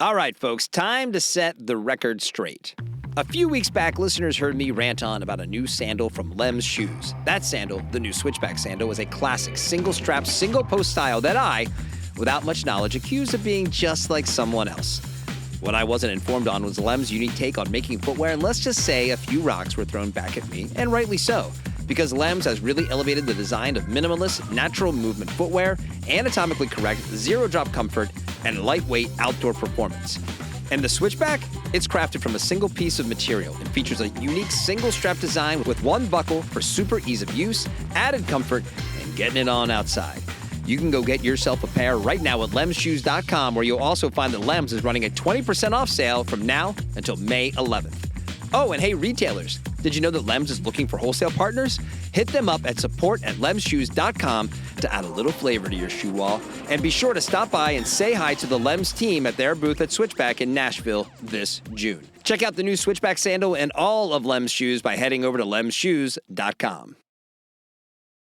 All right, folks, time to set the record straight. A few weeks back, listeners heard me rant on about a new sandal from Lem's Shoes. That sandal, the new switchback sandal, was a classic single-strap, single-post style that I, without much knowledge, accused of being just like someone else. What I wasn't informed on was Lem's unique take on making footwear, and let's just say a few rocks were thrown back at me, and rightly so, because Lem's has really elevated the design of minimalist, natural movement footwear, anatomically correct, zero-drop comfort, and lightweight outdoor performance. And the switchback? It's crafted from a single piece of material and features a unique single-strap design with one buckle for super ease of use, added comfort, and getting it on outside. You can go get yourself a pair right now at lemsshoes.com, where you'll also find that Lems is running a 20% off sale from now until May 11th. Oh, and hey, retailers, did you know that Lems is looking for wholesale partners? Hit them up at support@lemsshoes.com to add a little flavor to your shoe wall. And be sure to stop by and say hi to the Lems team at their booth at Switchback in Nashville this June. Check out the new Switchback sandal and all of Lems shoes by heading over to lemsshoes.com.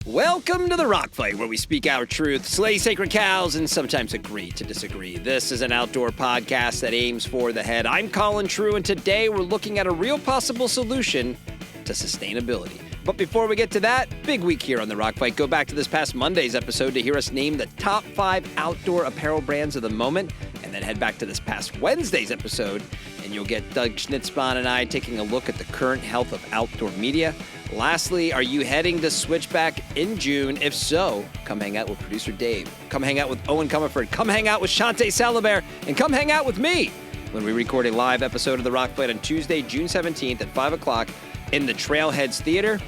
Welcome to the Rock Fight, where we speak our truth, slay sacred cows, and sometimes agree to disagree. This is an outdoor podcast that aims for the head. I'm Colin True, and today we're looking at a real possible solution to sustainability. But before we get to that, big week here on the Rock Fight. Go back to this past Monday's episode to hear us name the top 5 outdoor apparel brands of the moment, and then head back to this past Wednesday's episode, and you'll get Doug Schnitzbahn and I taking a look at the current health of outdoor media. Lastly, are you heading to Switchback in June? If so, come hang out with producer Dave. Come hang out with Owen Comerford. Come hang out with Shantae Salabert. And come hang out with me when we record a live episode of The Rock Fight on Tuesday, June 17th at 5 o'clock in the Trailheads Theater.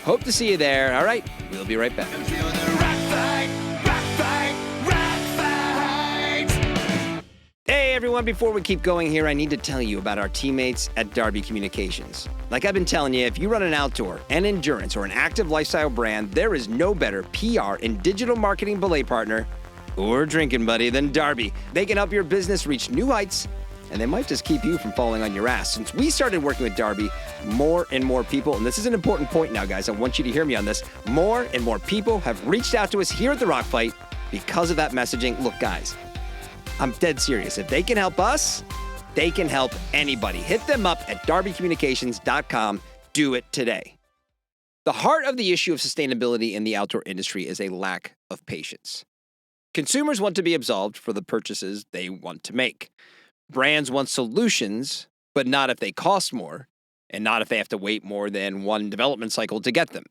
Hope to see you there. All right, we'll be right back. Hey everyone, before we keep going here, I need to tell you about our teammates at Darby Communications. Like I've been telling you, if you run an outdoor, an endurance, or an active lifestyle brand, there is no better PR and digital marketing belay partner or drinking buddy than Darby. They can help your business reach new heights, and they might just keep you from falling on your ass. Since we started working with Darby, more and more people, and this is an important point now, guys, I want you to hear me on this, more and more people have reached out to us here at The Rock Fight because of that messaging. Look, guys, I'm dead serious. If they can help us, they can help anybody. Hit them up at darbycommunications.com. Do it today. The heart of the issue of sustainability in the outdoor industry is a lack of patience. Consumers want to be absolved for the purchases they want to make. Brands want solutions, but not if they cost more, and not if they have to wait more than one development cycle to get them.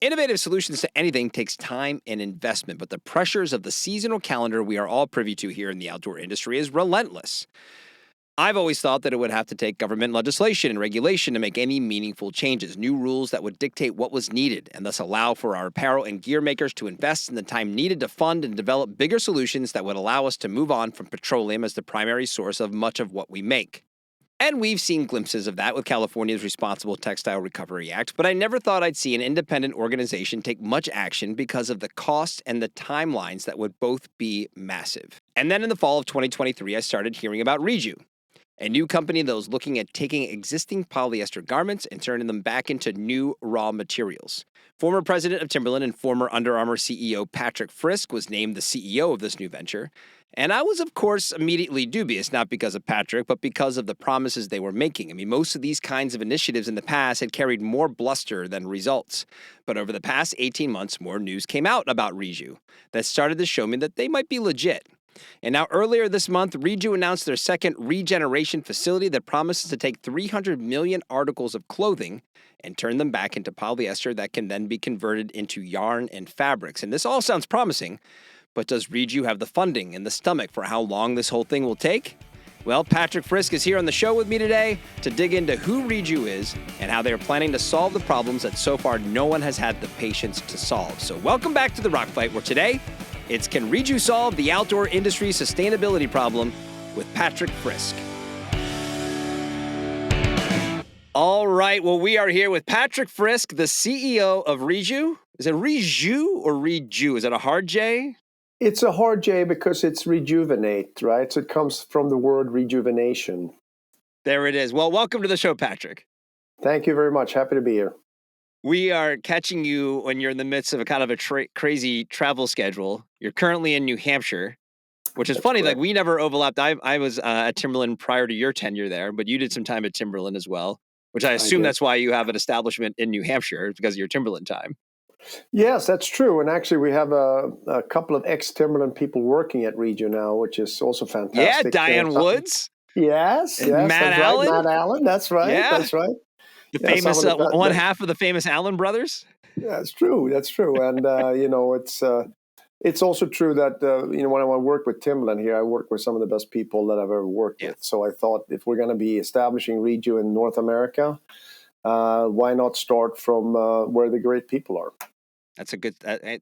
Innovative solutions to anything takes time and investment, but the pressures of the seasonal calendar we are all privy to here in the outdoor industry is relentless. I've always thought that it would have to take government legislation and regulation to make any meaningful changes, new rules that would dictate what was needed, and thus allow for our apparel and gear makers to invest in the time needed to fund and develop bigger solutions that would allow us to move on from petroleum as the primary source of much of what we make. And we've seen glimpses of that with California's Responsible Textile Recovery Act, but I never thought I'd see an independent organization take much action because of the cost and the timelines that would both be massive. And then in the fall of 2023, I started hearing about Reju, a new company that was looking at taking existing polyester garments and turning them back into new raw materials. Former president of Timberland and former Under Armour CEO Patrik Frisk was named the CEO of this new venture. And I was, of course, immediately dubious, not because of Patrik, but because of the promises they were making. I mean, most of these kinds of initiatives in the past had carried more bluster than results. But over the past 18 months, more news came out about Reju that started to show me that they might be legit. And now earlier this month, Reju announced their second regeneration facility that promises to take 300 million articles of clothing and turn them back into polyester that can then be converted into yarn and fabrics. And this all sounds promising, but does Reju have the funding and the stomach for how long this whole thing will take? Well, Patrik Frisk is here on the show with me today to dig into who Reju is and how they are planning to solve the problems that so far no one has had the patience to solve. So welcome back to The Rock Fight, where today it's Can Reju Solve the Outdoor Industry Sustainability Problem with Patrik Frisk. All right, well, we are here with Patrik Frisk, the CEO of Reju. Is it Reju or Reju? Is it a hard J? It's a hard J because it's rejuvenate, right? So it comes from the word rejuvenation. There it is. Well, welcome to the show, Patrik. Thank you very much. Happy to be here. We are catching you when you're in the midst of a kind of a crazy travel schedule. You're currently in New Hampshire. which is That's funny. Like correct. we never overlapped. I was at Timberland prior to your tenure there, but you did some time at Timberland as well, which I I assume did. that's why you have an establishment in New Hampshire because of your Timberland time. Yes, that's true. And actually, we have a couple of ex-Timberland people working at Reju now, which is also Yeah, fantastic. Diane Woods Yes, and yes, Matt that's right. Allen. Matt Allen, that's right. Yeah, That's right. the Yeah, some famous of one half of the famous Allen brothers. that's true. That's true. And, it's also true that, when I work with Timberland here, I work with some of the best people that I've ever worked Yeah. with. So I thought if we're going to be establishing Reju in North America, why not start from where the great people are? That's a good,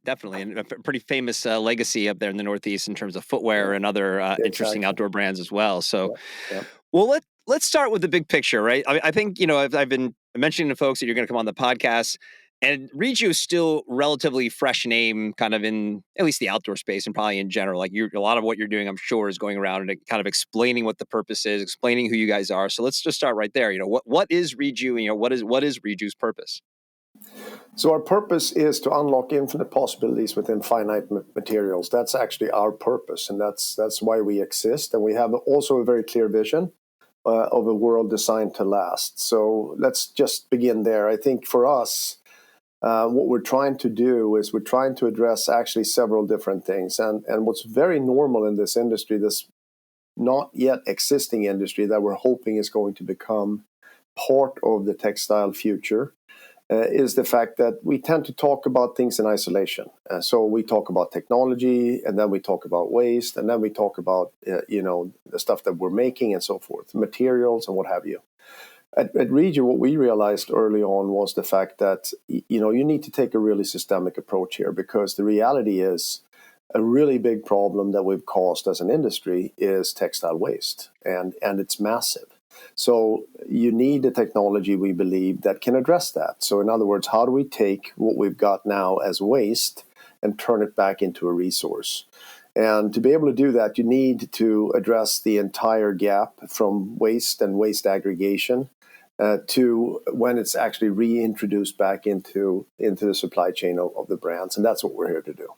definitely, and a pretty famous legacy up there in the Northeast in terms of footwear and other interesting Exactly. outdoor brands as well. So, Yeah. Yeah. well, let's start with the big picture, right? I think I've been mentioning to folks that you're going to come on the podcast, and Reju is still relatively fresh name, kind of in at least the outdoor space and probably in general. Like a lot of what you're doing, I'm sure, is going around and kind of explaining what the purpose is, explaining who you guys are. So let's just start right there. What is Reju? And what is Reju's purpose? So our purpose is to unlock infinite possibilities within finite materials. That's actually our purpose, and that's why we exist. And we have also a very clear vision of a world designed to last. So let's just begin there. I think for us, what we're trying to do is we're trying to address actually several different things. And what's very normal in this industry, this not yet existing industry that we're hoping is going to become part of the textile future, is the fact that we tend to talk about things in isolation. So we talk about technology, and then we talk about waste, and then we talk about the stuff that we're making and so forth, materials and what have you. At Reju, what we realized early on was the fact that you need to take a really systemic approach here, because the reality is a really big problem that we've caused as an industry is textile waste, and it's massive. So you need a technology, we believe, that can address that. So in other words, how do we take what we've got now as waste and turn it back into a resource? And to be able to do that, you need to address the entire gap from waste and waste aggregation to when it's actually reintroduced back into the supply chain of the brands. And that's what we're here to do.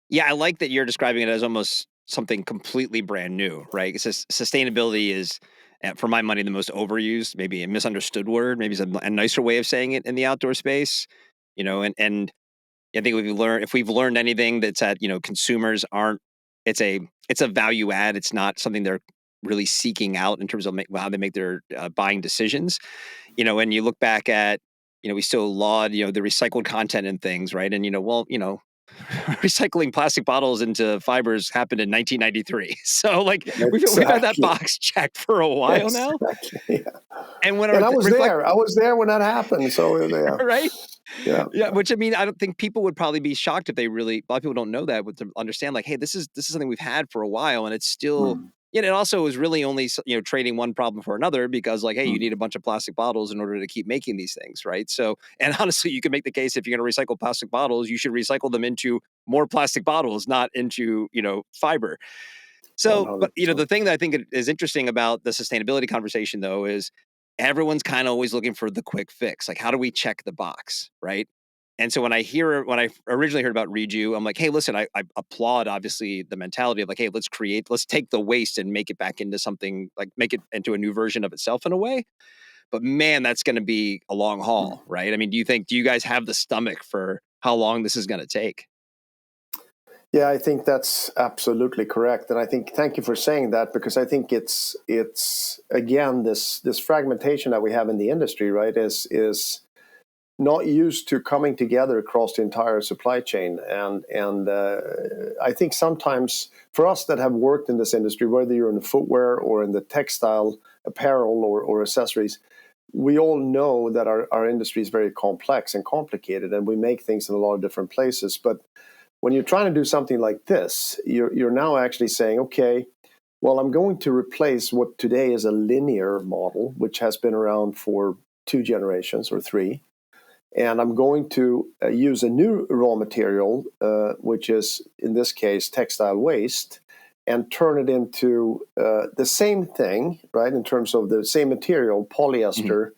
Yeah, I like that you're describing it as almost something completely brand new, right? It's just sustainability is, for my money, the most overused, maybe a misunderstood word, maybe it's a nicer way of saying it in the outdoor space, and I think if we've learned anything, that's that, consumers aren't, it's a value add. It's not something they're really seeking out in terms of how they make their buying decisions, and you look back at, we still laud, the recycled content and things, right? And, recycling plastic bottles into fibers happened in 1993. So like we've had that Exactly. box checked for a while now. Exactly. Yeah. And when I was there. I was there when that happened. So yeah. Right. Yeah. Yeah. Which, I mean, I don't think people would probably be shocked if a lot of people don't know that, but to understand like, hey, this is something we've had for a while, and it's still, it also is really only, trading one problem for another, because like, hey, you need a bunch of plastic bottles in order to keep making these things. Right. So, and honestly, you can make the case, if you're going to recycle plastic bottles, you should recycle them into more plastic bottles, not into, fiber. So, but 100%. the thing that I think is interesting about the sustainability conversation, though, is everyone's kind of always looking for the quick fix. Like, how do we check the box, right? And so when I originally heard about Reju, I'm like, hey, listen, I applaud obviously the mentality of like, hey, let's take the waste and make it back into something, like make it into a new version of itself in a way. But man, that's going to be a long haul, right? I mean, do you guys have the stomach for how long this is going to take? Yeah, I think that's absolutely correct, and I think thank you for saying that, because I think it's again this fragmentation that we have in the industry, right, is not used to coming together across the entire supply chain, and I think sometimes for us that have worked in this industry, whether you're in the footwear or in the textile, apparel, or accessories, we all know that our industry is very complex and complicated, and we make things in a lot of different places, but when you're trying to do something like this, you're now actually saying, okay, well, I'm going to replace what today is a linear model, which has been around for 2 generations or 3, and I'm going to use a new raw material, which is, in this case, textile waste, and turn it into the same thing, right, in terms of the same material, polyester.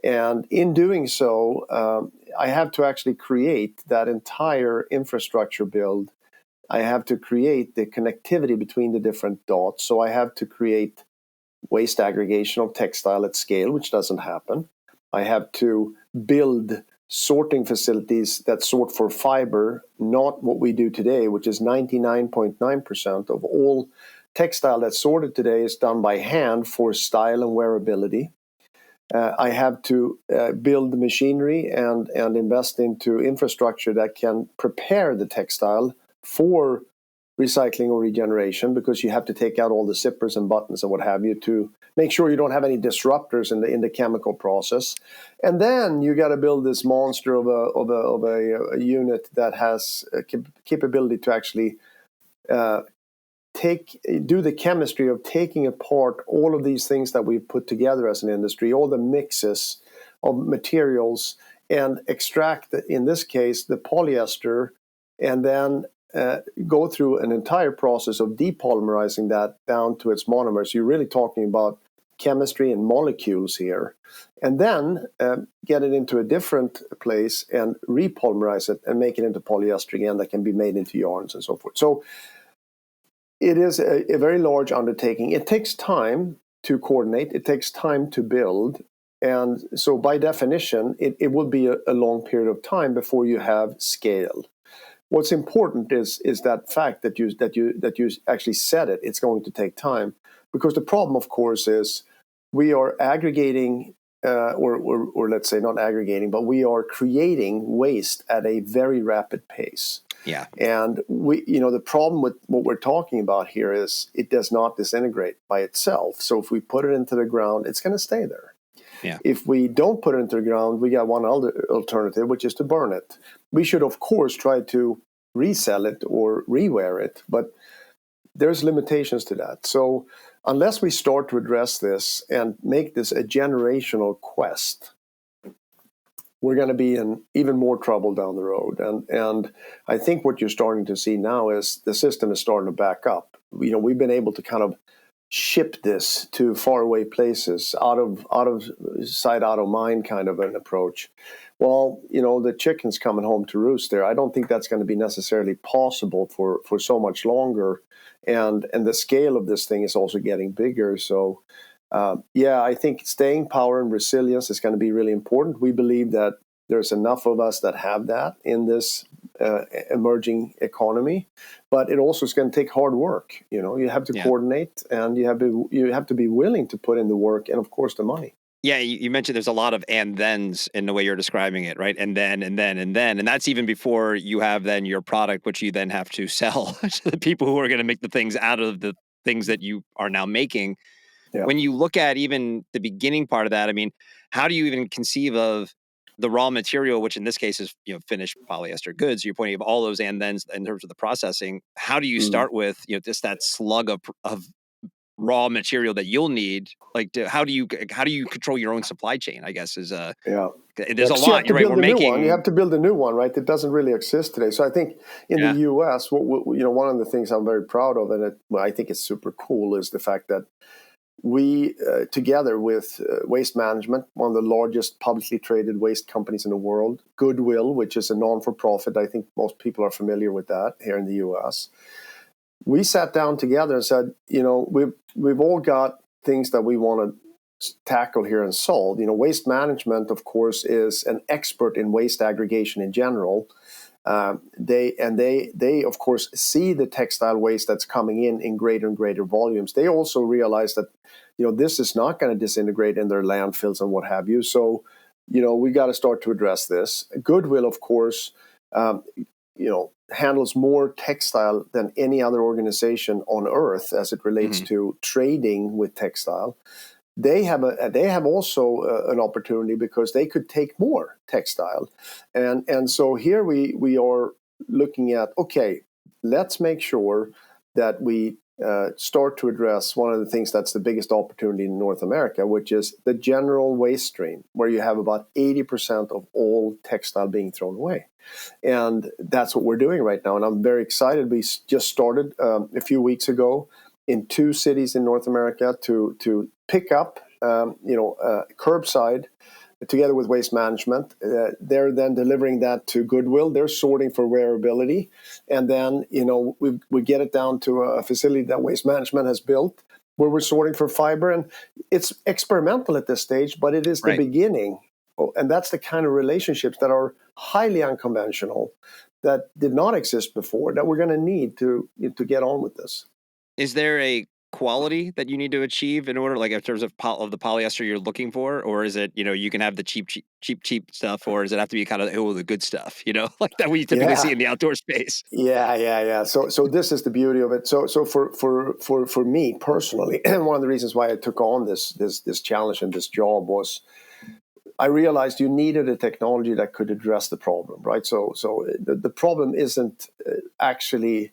And in doing so, I have to actually create that entire infrastructure build I have to create the connectivity between the different dots. So I have to create waste aggregation of textile at scale, which doesn't happen. I have to build sorting facilities that sort for fiber, not what we do today, which is 99.9% of all textile that's sorted today is done by hand for style and wearability. I have to build the machinery and invest into infrastructure that can prepare the textile for recycling or regeneration, because you have to take out all the zippers and buttons and what have you to make sure you don't have any disruptors in the chemical process. And then you got to build this monster of a unit that has a capability to actually do the chemistry of taking apart all of these things that we've put together as an industry, all the mixes of materials, and extract, in this case, the polyester, and then go through an entire process of depolymerizing that down to its monomers. You're really talking about chemistry and molecules here. And then get it into a different place and repolymerize it and make it into polyester again that can be made into yarns and so forth. So it is a very large undertaking. It takes time to coordinate. It takes time to build. And so by definition, it will be a long period of time before you have scale. What's important is that fact that you actually said it. It's going to take time, because the problem, of course, is we are aggregating, or let's say not aggregating, but we are creating waste at a very rapid pace. Yeah. And the problem with what we're talking about here is it does not disintegrate by itself. So if we put it into the ground, it's going to stay there. Yeah. If we don't put it into the ground, we got one other alternative, which is to burn it. We should, of course, try to resell it or rewear it, but there's limitations to that. So unless we start to address this and make this a generational quest, we're going to be in even more trouble down the road. And I think what you're starting to see now is the system is starting to back up. We've been able to kind of ship this to faraway places, out of sight, out of mind kind of an approach. Well, the chicken's coming home to roost there. I don't think that's going to be necessarily possible for so much longer. And the scale of this thing is also getting bigger. So, I think staying power and resilience is going to be really important. We believe that there's enough of us that have that in this emerging economy, but it also is going to take hard work. You have to coordinate, and you have to be willing to put in the work, and of course the money. Yeah, you mentioned there's a lot of and thens in the way you're describing it, right? And then, and that's even before you have then your product, which you then have to sell to the people who are going to make the things out of the things that you are now making. Yeah. When you look at even the beginning part of that, I mean, how do you even conceive of the raw material, which in this case is finished polyester goods? You're pointing of all those and thens in terms of the processing. How do you start with just that slug of raw material that you'll need? Like, how do you control your own supply chain? I guess is there's a lot. You have to build a new one, right? It doesn't really exist today. So I think in the U.S., one of the things I'm very proud of, and I think it's super cool, is the fact that we, together with Waste Management, one of the largest publicly traded waste companies in the world, Goodwill, which is a non-for-profit, I think most people are familiar with that here in the U.S., we sat down together and said, we've all got things that we want to tackle here and solve. Waste Management, of course, is an expert in waste aggregation in general. They of course see the textile waste that's coming in greater and greater volumes. They also realize that this is not going to disintegrate in their landfills and what have you. So we got to start to address this. Goodwill, of course, handles more textile than any other organization on earth as it relates to trading with textile. They have also an opportunity because they could take more textile, and so here we are looking at, okay, let's make sure that we start to address one of the things that's the biggest opportunity in North America, which is the general waste stream, where you have about 80% of all textile being thrown away. And that's what we're doing right now. And I'm very excited. We just started a few weeks ago in 2 cities in North America to pick up, curbside together with waste management. They're then delivering that to Goodwill. They're sorting for wearability. And then, we get it down to a facility that waste management has built where we're sorting for fiber. And it's experimental at this stage, but it is the beginning. And that's the kind of relationships that are highly unconventional, that did not exist before, that we're going to need to get on with this. Is there a quality that you need to achieve in order, like in terms of the polyester you're looking for, or is it, you can have the cheap stuff, or does it have to be kind of the good stuff, like that we typically see in the outdoor space? Yeah. So this is the beauty of it. So for me personally, one of the reasons why I took on this challenge and this job was I realized you needed a technology that could address the problem, right? So the problem isn't actually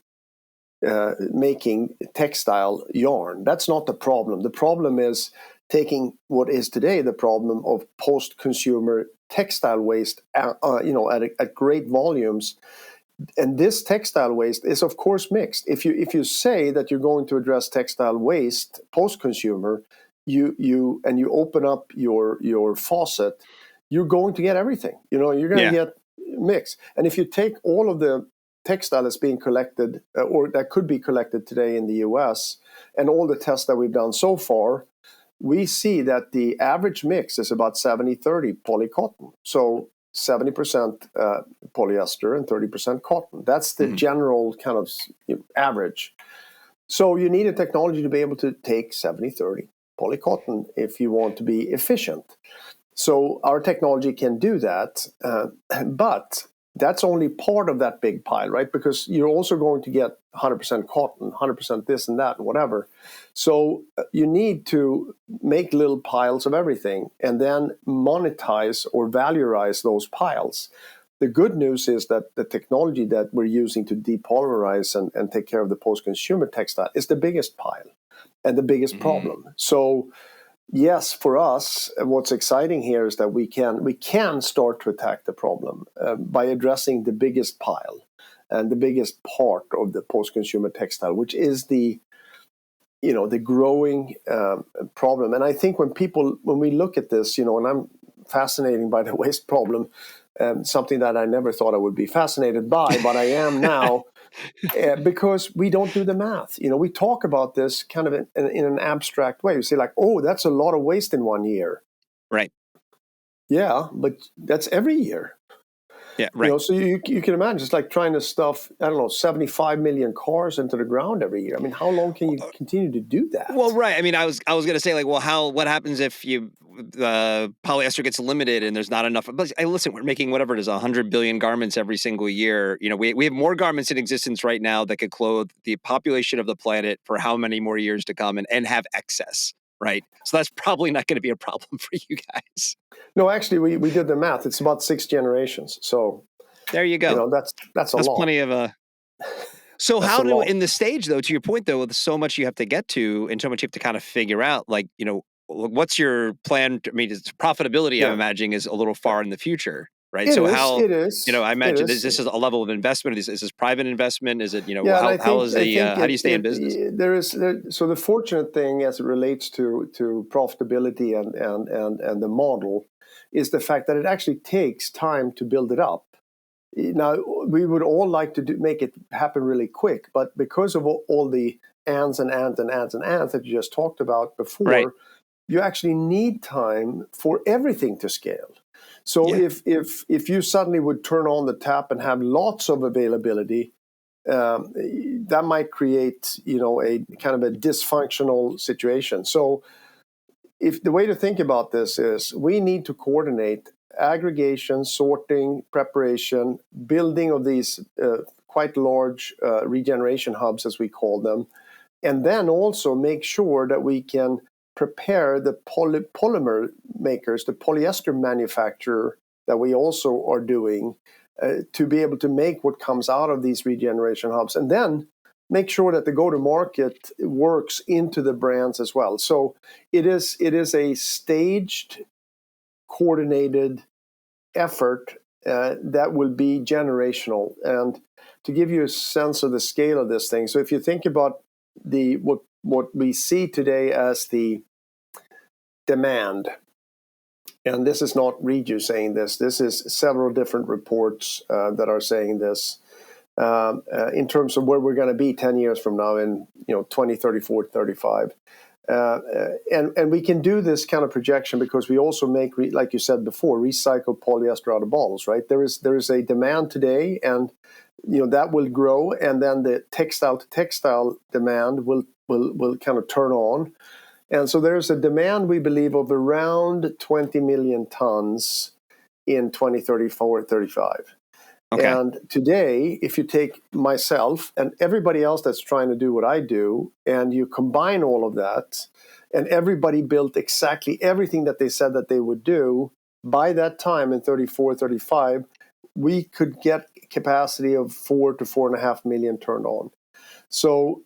making textile yarn. That's not the problem. The problem is taking what is today the problem of post-consumer textile waste, at great volumes. And this textile waste is, of course, mixed. If you say that you're going to address textile waste post-consumer, you open up your faucet, you're going to get everything. You're going to get mix. And if you take all of the textile that's being collected or that could be collected today in the US and all the tests that we've done so far, we see that the average mix is about 70-30 polycotton. So 70% polyester and 30% cotton. That's the general kind of average. So you need a technology to be able to take 70-30 polycotton if you want to be efficient. So our technology can do that, but that's only part of that big pile, right? Because you're also going to get 100% cotton, 100% this and that and whatever. So you need to make little piles of everything and then monetize or valorize those piles. The good news is that the technology that we're using to depolymerize and take care of the post-consumer textile is the biggest pile and the biggest problem. So yes, for us, what's exciting here is that we can start to attack the problem by addressing the biggest pile and the biggest part of the post-consumer textile, which is the growing problem. And I think when we look at this, and I'm fascinated by the waste problem, something that I never thought I would be fascinated by, but I am now. Because we don't do the math. We talk about this kind of in an abstract way. We say like, oh, that's a lot of waste in 1 year. Right. Yeah, but that's every year. Yeah, right. So you can imagine it's like trying to stuff, 75 million cars into the ground every year. I mean, how long can you continue to do that? Well, right. I mean, I was going to say like, well, what happens if polyester gets limited and there's not enough? But listen, we're making whatever it is, 100 billion garments every single year. We have more garments in existence right now that could clothe the population of the planet for how many more years to come and have excess. Right. So that's probably not going to be a problem for you guys. No, actually, we did the math. It's about 6 generations. So there you go. That's a lot. That's plenty of So in the stage, though, to your point, though, with so much you have to get to and so much you have to kind of figure out, like, what's your plan? I mean, profitability, I'm imagining, is a little far in the future, right? It is. I imagine this is a level of investment. Is this private investment? Is it, how do you stay in business? So the fortunate thing as it relates to profitability and the model is the fact that it actually takes time to build it up. Now, we would all like to make it happen really quick, but because of all the ands that you just talked about before, you actually need time for everything to scale. So if you suddenly would turn on the tap and have lots of availability, that might create, a kind of a dysfunctional situation. So if the way to think about this is we need to coordinate aggregation, sorting, preparation, building of these quite large regeneration hubs, as we call them, and then also make sure that we can prepare the polymer makers, the polyester manufacturer that we also are doing to be able to make what comes out of these regeneration hubs, and then make sure that the go-to-market works into the brands as well. So it is a staged, coordinated effort that will be generational. And to give you a sense of the scale of this thing, so if you think about what we see today as the demand, And this is not Reju saying this. This is several different reports that are saying this in terms of where we're going to be 10 years from now in 20, 34, 35. And we can do this kind of projection because we also make, like you said before, recycled polyester out of bottles, right? There is a demand today, and that will grow, and then the textile to textile demand will kind of turn on. And so there's a demand, we believe, of around 20 million tons in 2034, 35. Okay. And today, if you take myself and everybody else that's trying to do what I do, and you combine all of that, and everybody built exactly everything that they said that they would do, by that time in 34, 35, we could get capacity of 4 to 4.5 million turned on. So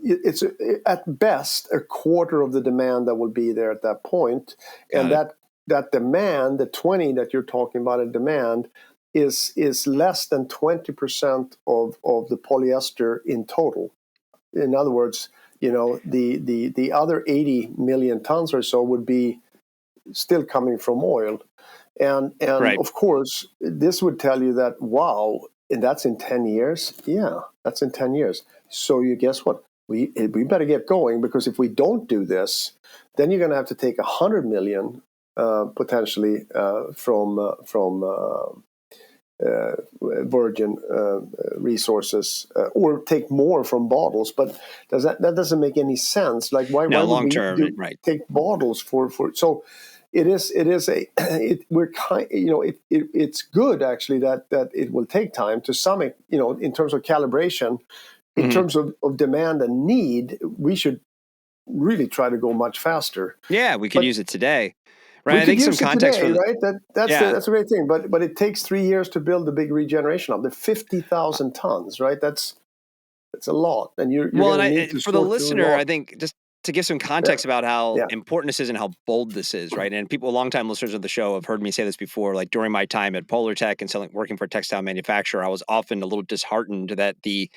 it's at best a quarter of the demand that will be there at that point. And that demand, the 20 that you're talking about in demand, is less than 20% of the polyester in total. In other words, the other 80 million tons or so would be still coming from oil. And right. Of course, this would tell you that, wow, and that's in 10 years? Yeah, that's in 10 years. So you guess what? We better get going, because if we don't do this, then you're going to have to take 100 million potentially from virgin resources, or take more from bottles. But that doesn't make any sense. Like why long would term, we right. take bottles for so it's good actually that it will take time to some, in terms of calibration, in terms of demand and need. We should really try to go much faster. Yeah, we could use it today. Right. We I could think use some it context today, for right? That's a great thing. But it takes 3 years to build the big regeneration of the 50,000 tons, right? That's a lot. And you're going to need to for the sort through it listener, all. I think just to give some context about how Yeah. important this is and how bold this is, right? And people, longtime listeners of the show, have heard me say this before. Like during my time at Polar Tech and working for a textile manufacturer, I was often a little disheartened that the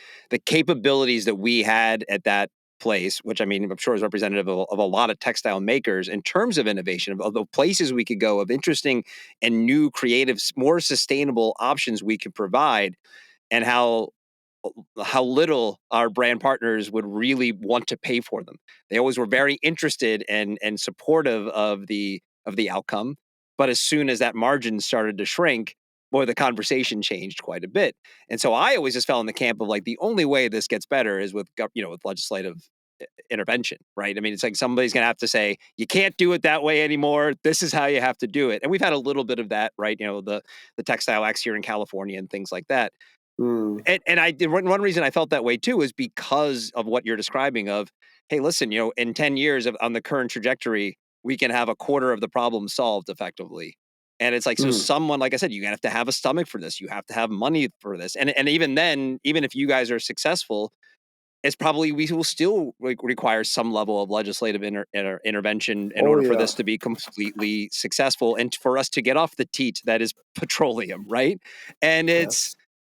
capabilities that we had at that place, which I mean, I'm sure is representative of a lot of textile makers in terms of innovation, of the places we could go, of interesting and new, creative, more sustainable options we could provide, and how little our brand partners would really want to pay for them. They always were very interested and supportive of the outcome, but as soon as that margin started to shrink, boy, the conversation changed quite a bit. And so I always just fell in the camp of like, the only way this gets better is with with legislative intervention, right? I mean, it's like somebody's going to have to say, you can't do it that way anymore. This is how you have to do it. And we've had a little bit of that, right? The Textile Acts here in California and things like that. And I did one reason I felt that way too is because of what you're describing of, hey, listen, in 10 years on the current trajectory, we can have a quarter of the problem solved effectively. And it's like, so someone, like I said, you have to have a stomach for this. You have to have money for this. And even then, even if you guys are successful, it's probably, we will still require some level of legislative intervention in order for this to be completely successful and for us to get off the teat that is petroleum, right? And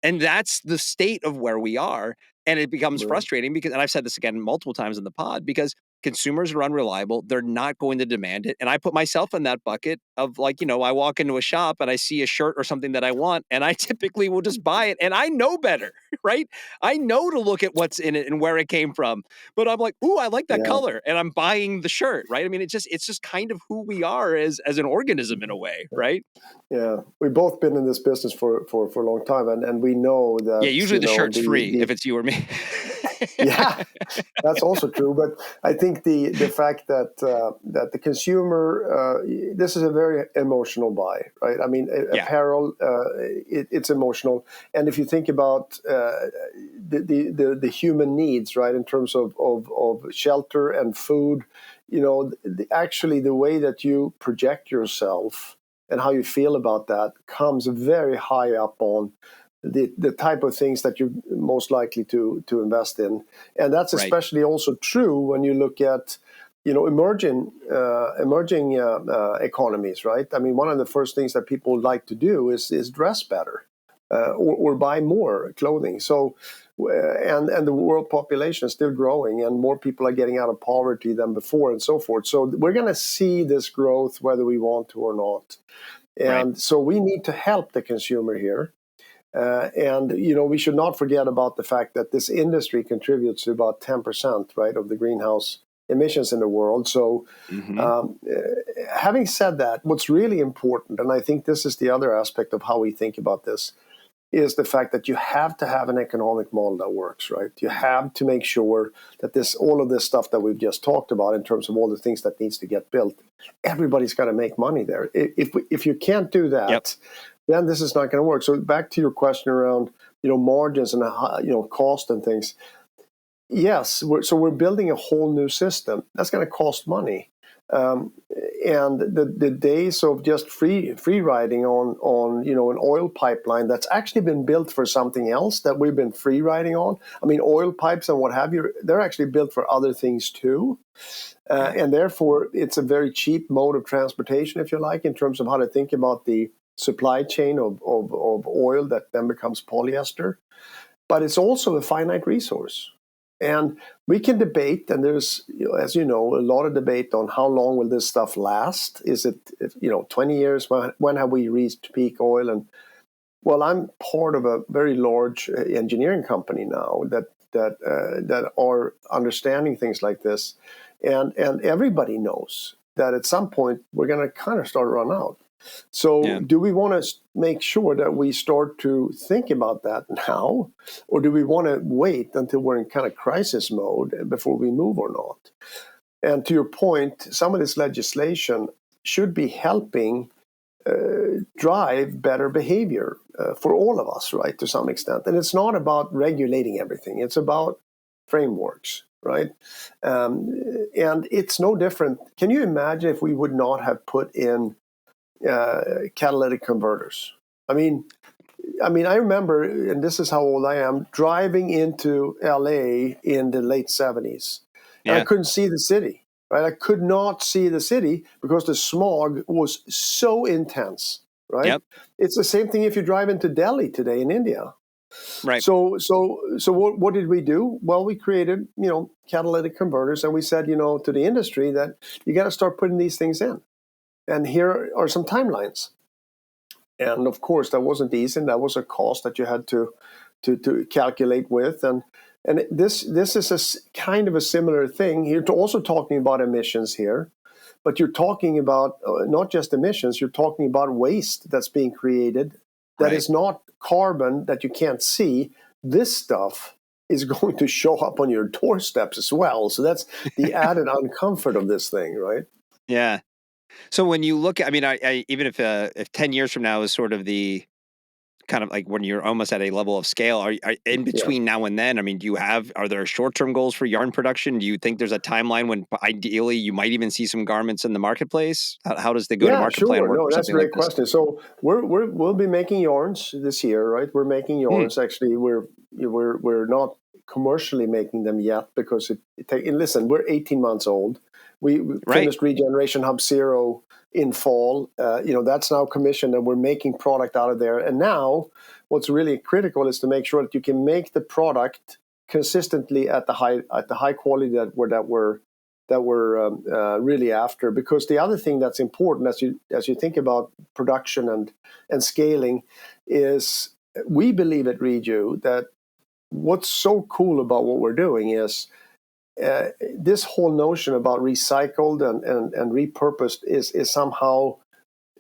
and that's the state of where we are. And it becomes frustrating because, and I've said this again multiple times in the pod, because consumers are unreliable. They're not going to demand it. And I put myself in that bucket of like, I walk into a shop and I see a shirt or something that I want, and I typically will just buy it. And I know better, right? I know to look at what's in it and where it came from. But I'm like, ooh, I like that color, and I'm buying the shirt, right? I mean, it's just kind of who we are as an organism in a way, right? Yeah, we've both been in this business for a long time, and we know that. Yeah, usually the shirt's free if it's you or me. Yeah, that's also true. But I think the fact that that the consumer, this is a very emotional buy, right? I mean, apparel, it's emotional, and if you think about the human needs, right, in terms of shelter and food, actually the way that you project yourself and how you feel about that comes very high up on the type of things that you're most likely to invest in. And that's especially also true when you look at emerging economies, right? I mean, one of the first things that people like to do is dress better. or buy more clothing. So, and the world population is still growing, and more people are getting out of poverty than before, and so forth. So we're going to see this growth whether we want to or not. And so we need to help the consumer here. And we should not forget about the fact that this industry contributes to about 10%, right, of the greenhouse emissions in the world. So, having said that, what's really important, and I think this is the other aspect of how we think about this, is the fact that you have to have an economic model that works, right? You have to make sure that all of this stuff that we've just talked about in terms of all the things that needs to get built, everybody's got to make money there. If you can't do that, then this is not going to work. So back to your question around margins and cost and things. Yes, we're building a whole new system that's going to cost money. And the days of just free riding on an oil pipeline that's actually been built for something else that we've been free riding on. I mean, oil pipes and what have you, they're actually built for other things too. And therefore, it's a very cheap mode of transportation, if you like, in terms of how to think about the supply chain of oil that then becomes polyester. But it's also a finite resource. And we can debate, and there's, as you know, a lot of debate on how long will this stuff last. Is it, 20 years? When have we reached peak oil? And well, I'm part of a very large engineering company now that are understanding things like this, and everybody knows that at some point we're going to kind of start to run out. So do we want to make sure that we start to think about that now, or do we want to wait until we're in kind of crisis mode before we move or not? And to your point, some of this legislation should be helping drive better behavior for all of us, right, to some extent. And it's not about regulating everything. It's about frameworks, right? And it's no different. Can you imagine if we would not have put in catalytic converters? I mean, I remember, and this is how old I am, driving into LA in the late 70s. And I couldn't see the city, right? I could not see the city because the smog was so intense, right? Yep. It's the same thing if you drive into Delhi today in India. Right. So what did we do? Well, we created, catalytic converters, and we said, to the industry that you got to start putting these things in. And here are some timelines. And of course, that wasn't easy, and that was a cost that you had to calculate with. And this is a kind of a similar thing. You're also talking about emissions here, but you're talking about not just emissions. You're talking about waste that's being created that is not carbon that you can't see. This stuff is going to show up on your doorsteps as well. So that's the added uncomfort of this thing, right? Yeah. So when you look, I even if 10 years from now is sort of the kind of like when you're almost at a level of scale, are in between now and then, are there short-term goals for yarn production? Do you think there's a timeline when ideally you might even see some garments in the marketplace? How does the go-to-market plan work? No, that's a great question. So we'll be making yarns this year, right? We're making yarns. Actually, we're not commercially making them yet because listen, we're 18 months old. We finished Regeneration Hub Zero in fall. That's now commissioned, and we're making product out of there. And now, what's really critical is to make sure that you can make the product consistently at the high quality that we're really after. Because the other thing that's important as you think about production and scaling is we believe at Reju that what's so cool about what we're doing is this whole notion about recycled and repurposed is somehow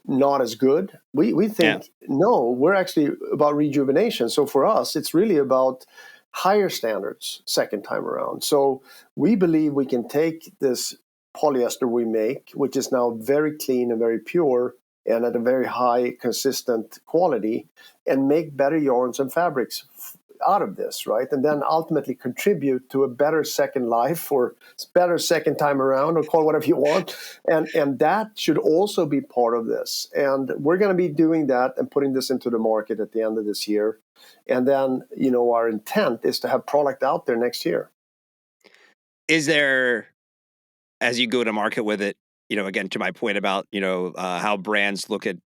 not as good. We think, no, we're actually about rejuvenation. So for us, it's really about higher standards second time around. So we believe we can take this polyester we make, which is now very clean and very pure and at a very high consistent quality, and make better yarns and fabrics out of this, right? And then ultimately contribute to a better second life or better second time around, or call it whatever you want. And that should also be part of this. And we're going to be doing that and putting this into the market at the end of this year. And then, our intent is to have product out there next year. Is there, as you go to market with it, again, to my point about, how brands look at,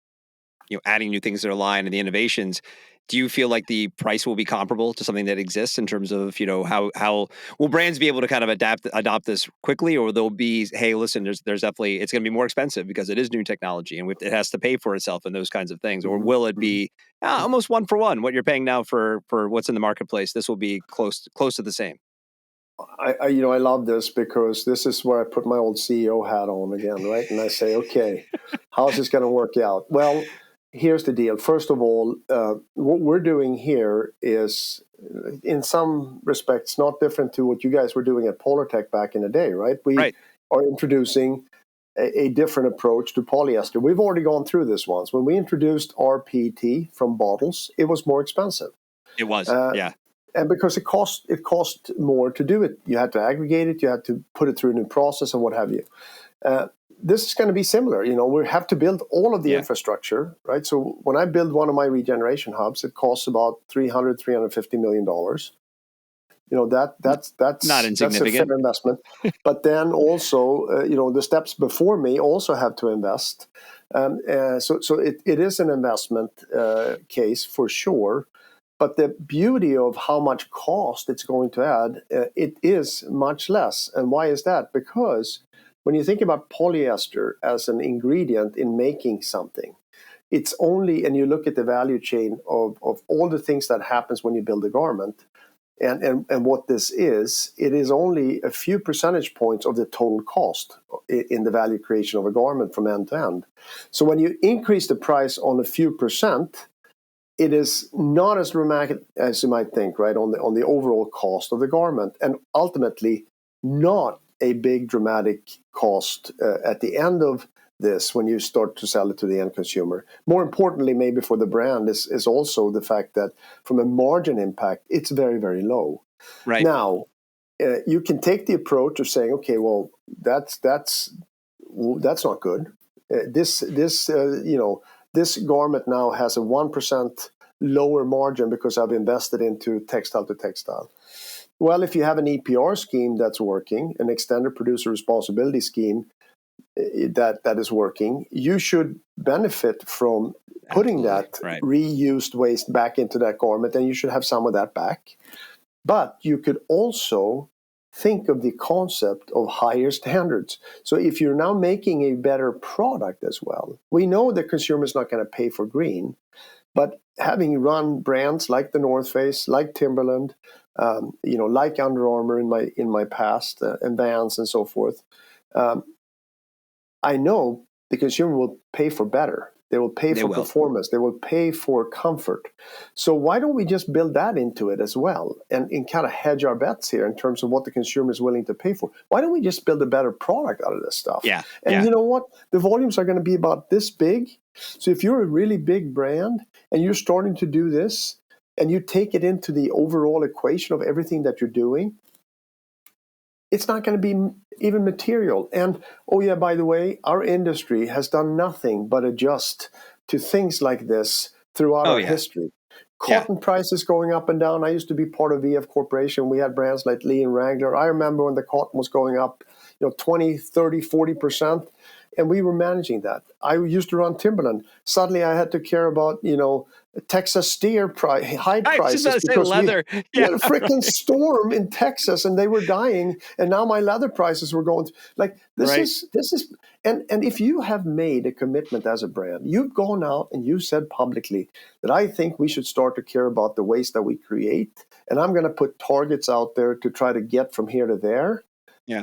adding new things to their line and the innovations, do you feel like the price will be comparable to something that exists in terms of, how will brands be able to kind of adopt this quickly, or they'll be, hey, listen, there's definitely, it's going to be more expensive because it is new technology and it has to pay for itself and those kinds of things, or will it be almost one for one what you're paying now for what's in the marketplace? This will be close to the same. I love this because this is where I put my old CEO hat on again, right? And I say, okay, how's this going to work out? Well, here's the deal. First of all, what we're doing here is, in some respects, not different to what you guys were doing at Polartec back in the day, right? We are introducing a different approach to polyester. We've already gone through this once. When we introduced RPT from bottles, it was more expensive. It was, And because it cost more to do it. You had to aggregate it, you had to put it through a new process and what have you. This is going to be similar. We have to build all of the infrastructure, right? So when I build one of my regeneration hubs, it costs about $350 million. That's not insignificant. That's a fair investment. But then also, the steps before me also have to invest. So it is an investment case for sure. But the beauty of how much cost it's going to add, it is much less. And why is that? Because when you think about polyester as an ingredient in making something, it's only, and you look at the value chain of all the things that happens when you build a garment, and what this is, it is only a few percentage points of the total cost in the value creation of a garment from end to end. So when you increase the price on a few percent, it is not as dramatic as you might think, right, on the overall cost of the garment, and ultimately not a big dramatic cost at the end of this when you start to sell it to the end consumer. More importantly, maybe for the brand, is also the fact that from a margin impact, it's very, very low. Right. Now, you can take the approach of saying, okay, well, that's not good. This garment now has a 1% lower margin because I've invested into textile to textile. Well, if you have an EPR scheme that's working, an extended producer responsibility scheme that is working, you should benefit from putting that reused waste back into that garment, and you should have some of that back. But you could also think of the concept of higher standards. So if you're now making a better product as well, we know the consumer is not going to pay for green, but having run brands like the North Face, like Timberland, like Under Armour in my past, and Vans and so forth, I know the consumer will pay for better. They will pay for performance. They will pay for comfort. So why don't we just build that into it as well and kind of hedge our bets here in terms of what the consumer is willing to pay for? Why don't we just build a better product out of this stuff? You know what? The volumes are going to be about this big. So if you're a really big brand and you're starting to do this and you take it into the overall equation of everything that you're doing, it's not going to be even material. And, by the way, our industry has done nothing but adjust to things like this throughout our history. Cotton prices going up and down. I used to be part of VF Corporation. We had brands like Lee and Wrangler. I remember when the cotton was going up, 20, 30, 40%. And we were managing that. I used to run Timberland. Suddenly I had to care about, Texas steer hide prices because leather. We had a freaking storm in Texas and they were dying. And now my leather prices were going this is and if you have made a commitment as a brand, you've gone out and you said publicly that I think we should start to care about the waste that we create. And I'm going to put targets out there to try to get from here to there. Yeah.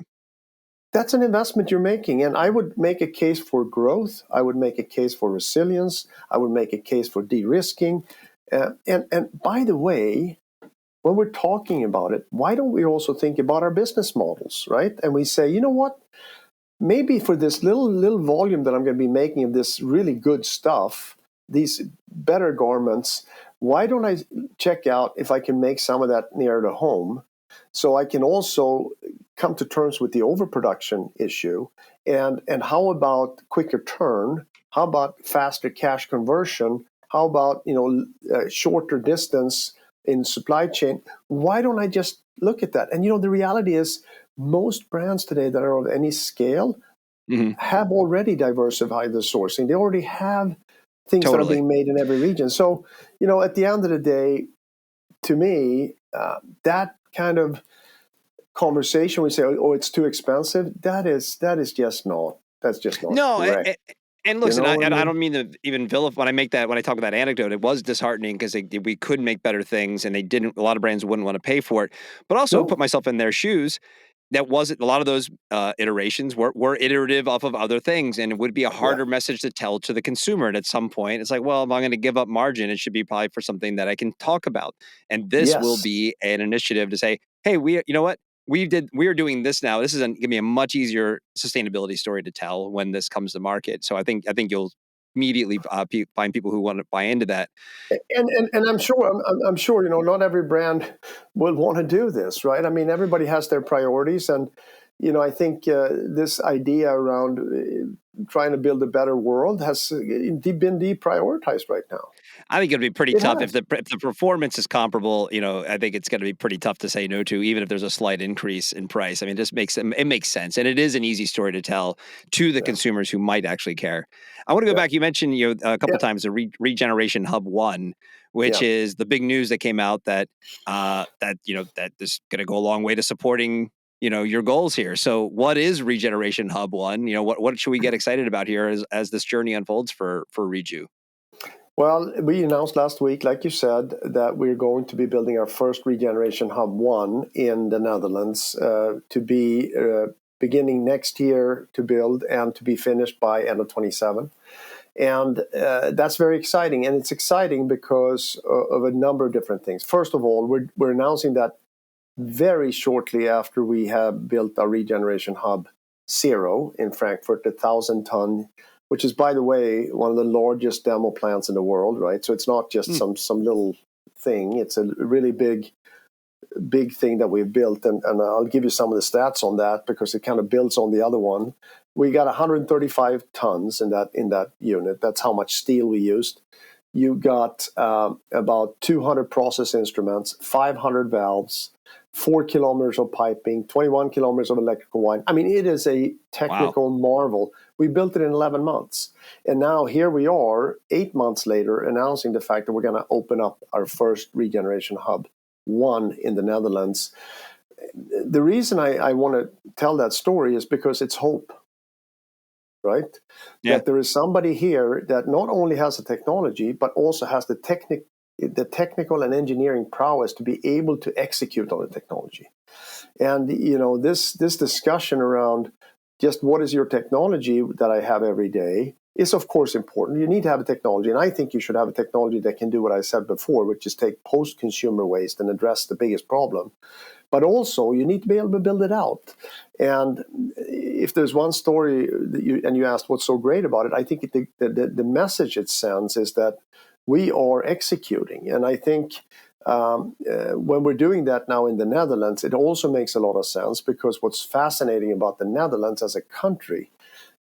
That's an investment you're making. And I would make a case for growth. I would make a case for resilience. I would make a case for de-risking. And by the way, when we're talking about it, why don't we also think about our business models, right? And we say, you know what? Maybe for this little volume that I'm going to be making of this really good stuff, these better garments, why don't I check out if I can make some of that nearer to home? So I can also come to terms with the overproduction issue. And how about quicker turn? How about faster cash conversion? How about shorter distance in supply chain? Why don't I just look at that? And the reality is most brands today that are of any scale have already diversified the sourcing. They already have things that are Totally. being made in every region. So, at the end of the day, to me, that kind of conversation, we say, oh, it's too expensive. That's just not No, correct. and You listen, know what I I mean? don't mean to even vilify when I talk about that anecdote. It was disheartening because we could make better things, and they didn't. A lot of brands wouldn't want to pay for it. But also No. put myself in their shoes. That wasn't a lot of those iterations were iterative off of other things, and it would be a Yeah. harder message to tell to the consumer. And at some point, it's like, well, if I'm going to give up margin, it should be probably for something that I can talk about. And this will Yes. be an initiative to say, hey, you know what? We are doing this now. This is going to be a much easier sustainability story to tell when this comes to market. So I think you'll immediately find people who want to buy into that. And I'm sure not every brand will want to do this, right? I mean, everybody has their priorities, and I think this idea around trying to build a better world has been deprioritized right now. I think it'll be pretty It tough if has. the performance is comparable. I think it's going to be pretty tough to say no to, even if there's a slight increase in price. I mean, it makes sense, and it is an easy story to tell to the Yeah. consumers who might actually care. I want to go Yeah. back. You mentioned a couple Yeah. times the Regeneration Hub 1, which Yeah. is the big news that came out that that is going to go a long way to supporting your goals here. So, what is Regeneration Hub 1? What should we get excited about here as this journey unfolds for Reju? Well, we announced last week, like you said, that we're going to be building our first Regeneration Hub 1 in the Netherlands to be beginning next year to build and to be finished by end of 27. And that's very exciting. And it's exciting because of a number of different things. First of all, we're announcing that very shortly after we have built our Regeneration Hub 0 in Frankfurt, 1,000-ton, which is, by the way, one of the largest demo plants in the world, right? So it's not just some little thing. It's a really big thing that we've built. And I'll give you some of the stats on that because it kind of builds on the other one. We got 135 tons in that unit. That's how much steel we used. You got about 200 process instruments, 500 valves, 4 kilometers of piping, 21 kilometers of electrical wiring. I mean, it is a technical marvel. We built it in 11 months. And now here we are, 8 months later, announcing the fact that we're going to open up our first Regeneration Hub 1 in the Netherlands. The reason I want to tell that story is because it's hope, right? Yeah. That there is somebody here that not only has the technology, but also has the technical and engineering prowess to be able to execute on the technology. And this discussion around just what is your technology that I have every day is of course important. You need to have a technology, and I think you should have a technology that can do what I said before, which is take post-consumer waste and address the biggest problem. But also you need to be able to build it out. And if there's one story that you asked what's so great about it, I think the message it sends is that we are executing. And I think when we're doing that now in the Netherlands, it also makes a lot of sense because what's fascinating about the Netherlands as a country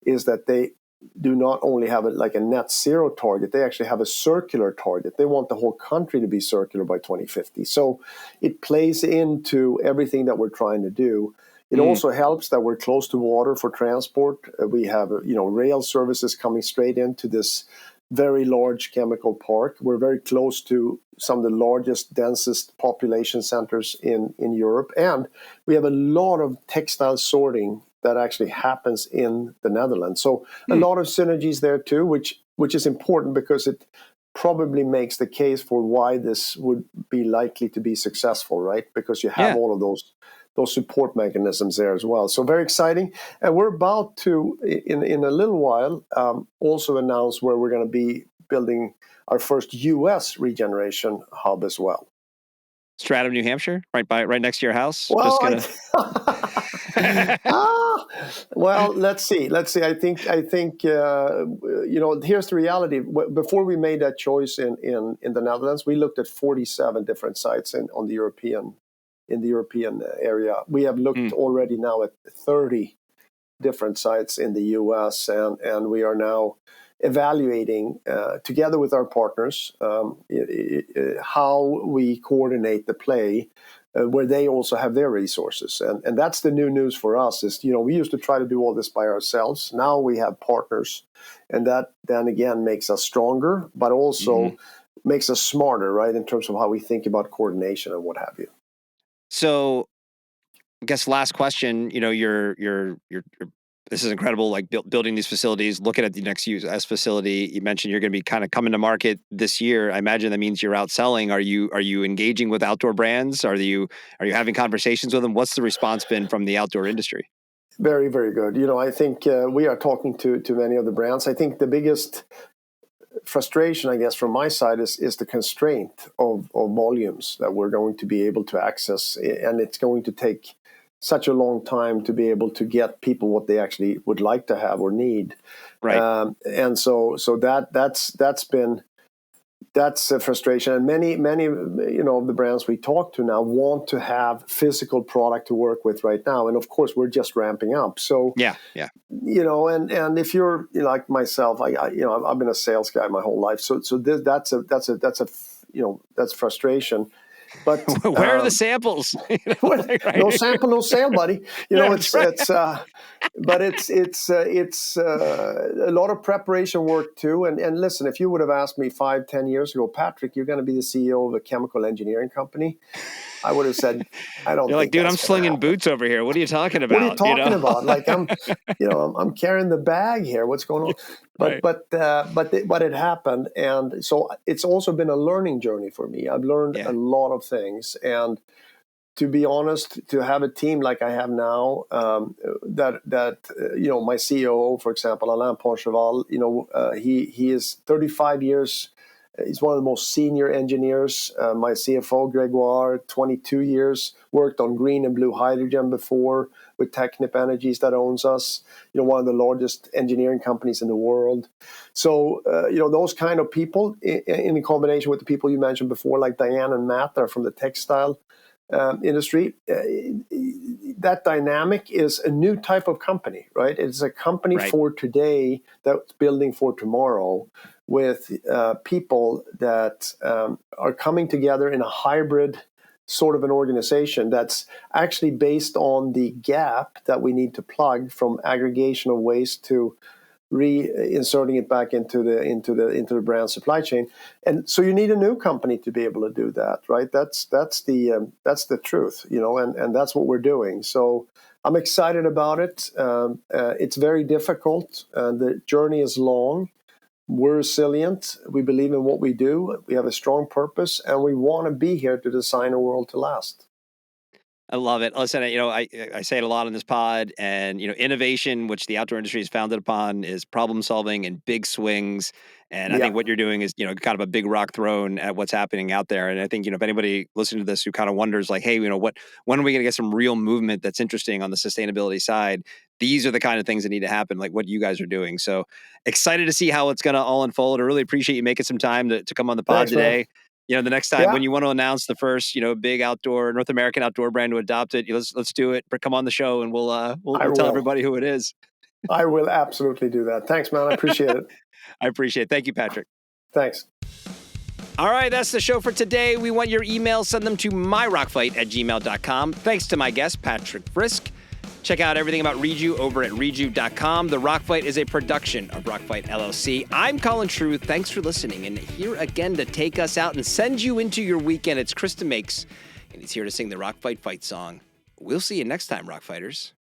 is that they do not only have a net zero target, they actually have a circular target. They want the whole country to be circular by 2050. So it plays into everything that we're trying to do. It also helps that we're close to water for transport. We have rail services coming straight into this very large chemical park. We're very close to some of the largest, densest population centers in Europe. And we have a lot of textile sorting that actually happens in the Netherlands. So a lot of synergies there too, which is important because it probably makes the case for why this would be likely to be successful, right? Because you have all of those support mechanisms there as well. So very exciting. And we're about to, in a little while, also announce where we're going to be building our first U.S. regeneration hub as well. Stratham, New Hampshire, right next to your house. Well, Just gonna. well, let's see. I think. Here's the reality. Before we made that choice in the Netherlands, we looked at 47 different sites in the European area. We have looked already now at 30 different sites in the U.S. and we are now evaluating together with our partners how we coordinate the play where they also have their resources. And that's the new news for us is, we used to try to do all this by ourselves. Now we have partners, and that then again makes us stronger, but also makes us smarter, right, in terms of how we think about coordination and what have you. So I guess last question, you're this is incredible, like building these facilities, looking at the next US facility. You mentioned you're going to be kind of coming to market this year. I imagine that means you're out selling. Are you engaging with outdoor brands? Are you having conversations with them? What's the response been from the outdoor industry? Very, very good. I think we are talking to many of the brands. I think the biggest frustration, I guess, from my side is the constraint of volumes that we're going to be able to access. And it's going to take such a long time to be able to get people what they actually would like to have or need. Right. And so that's a frustration. And many, of the brands we talk to now want to have physical product to work with right now. And of course, we're just ramping up. So, yeah. And if you're like myself, I've been a sales guy my whole life. So that's frustration. But where are the samples? Right? No sample, no sale, buddy. It's a lot of preparation work too. And listen, if you would have asked me 5-10 years ago, Patrik, you're going to be the CEO of a chemical engineering company, I would have said, I don't. You're like, dude, I'm slinging boots over here. What are you talking about? What are you talking about? Like I'm carrying the bag here. What's going on? But but it happened, and so it's also been a learning journey for me. I've learned a lot of things, and to be honest, to have a team like I have now, that my COO, for example, Alain Poncheval, he is 35 years. He's one of the most senior engineers. My CFO, Gregoire, 22 years, worked on green and blue hydrogen before with Technip Energies that owns us, one of the largest engineering companies in the world. So, those kind of people in combination with the people you mentioned before, like Diane and Matt, that are from the textile industry, that dynamic is a new type of company, right? It's a company for today that's building for tomorrow, with people that are coming together in a hybrid sort of an organization that's actually based on the gap that we need to plug from aggregation of waste to reinserting it back into the brand supply chain. And so you need a new company to be able to do that, right? That's the truth, and that's what we're doing. So I'm excited about it. It's very difficult. The journey is long. We're resilient. We believe in what we do. We have a strong purpose, and we want to be here to design a world to last. I love it. Listen, I say it a lot in this pod, and innovation, which the outdoor industry is founded upon, is problem solving and big swings. And I think what you're doing is, kind of a big rock thrown at what's happening out there. And I think, if anybody listening to this who kind of wonders, like, hey, when are we going to get some real movement that's interesting on the sustainability side? These are the kind of things that need to happen, like what you guys are doing. So excited to see how it's going to all unfold. I really appreciate you making some time to come on the pod today. Man. The next time when you want to announce the first, big North American outdoor brand to adopt it, let's do it. Come on the show and we'll tell everybody who it is. I will absolutely do that. Thanks, man. I appreciate it. I appreciate it. Thank you, Patrik. Thanks. All right, that's the show for today. We want your emails. Send them to myrockfight@gmail.com. Thanks to my guest, Patrik Frisk. Check out everything about Reju over at reju.com. The Rock Fight is a production of Rockfight LLC. I'm Colin True. Thanks for listening. And here again to take us out and send you into your weekend, it's Krista Makes, and he's here to sing the Rock Fight fight song. We'll see you next time, Rock Fighters.